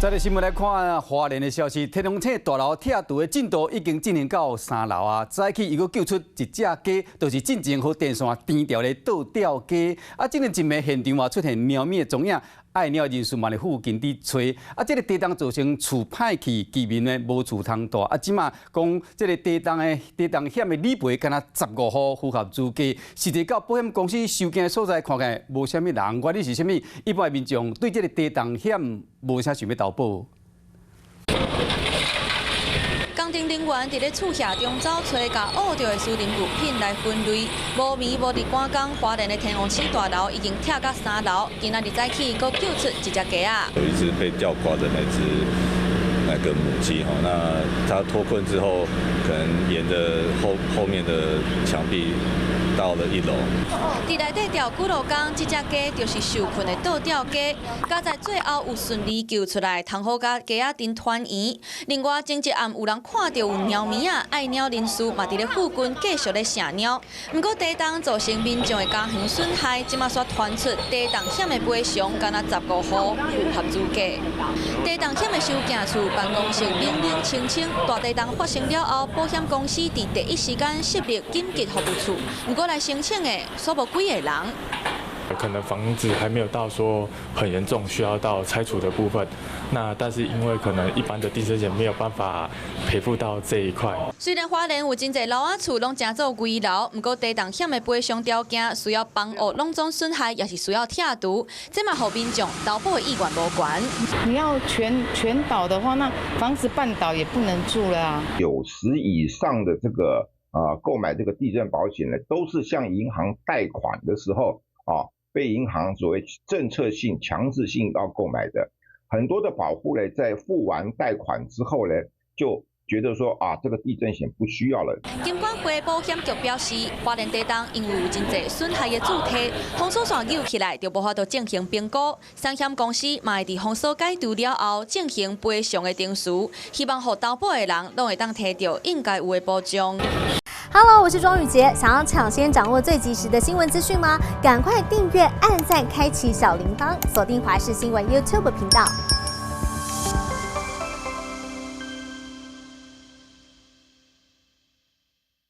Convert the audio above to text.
再来新闻来看花莲的消息，天龙厂大楼拆除的进度已经进行到3楼啊。早起伊阁救出一只鸡，就是进前和电线颠掉的倒吊鸡。啊，今日一暝现场出现猫咪的踪影，爱鸟人士嘛伫附近伫找。啊，这个地动造成厝歹去，居民呢无厝通住。啊，即马讲这个地动险的理赔，敢若15户符合资格。实际到保险公司收件的所在，看起来无啥物人。我你是啥物？一般民众对这个地动险无啥想要投保。工程人员伫咧厝下中走找，甲挖到的私人物品来分类。无眠无日赶工，花莲的天龙市大楼已经拆到3楼。今仔日早起，阁救出一只鸡啊！有一只被吊挂的那个母鸡哈，那它脱困之后，可能沿着后面的墙壁到了1楼。伫内底钓几落工，这只鸡就是受困的倒吊鸡。加在最后有顺利救出来，通好甲鸡仔阵团圆。另外，前一暗有人看到有猫咪啊，爱鸟人士嘛伫咧附近继续咧射鸟。不过地动造成民众的家园损害，即马煞传出地动险的赔偿，敢若15户符合资格。地动险的收件处办公室明明清清，大地动发生了后，保险公司伫第一时间设立紧急服务处，不过来申请的煞无几个人。可能房子还没有到说很严重需要到拆除的部分，但是因为可能一般的地震险没有办法赔付到这一块。虽然花莲有真侪楼仔厝拢正做危楼，不过地动险的赔偿条件需要房屋拢总损害，也是需要拆除，这嘛互民众投保的意愿无悬。你要全倒的话，那房子半倒也不能住了啊。90以上的这个购买这个地震保险呢，都是向银行贷款的时候被银行所谓政策性、强制性要购买的。很多的保户呢，在付完贷款之后呢，就觉得说这个地震险不需要了。金管会保险局表示，花莲地动因为有真侪损害的主体，风险线扭起来就无法度进行评估。产险公司嘛会伫风险解除了后进行赔偿的定数，希望互投保的人拢会当摕到应该有的保障。Hello， 我是庄宇杰。想要抢先掌握最及时的新闻资讯吗？赶快订阅、按赞、开启小铃铛，锁定华视新闻 YouTube 频道。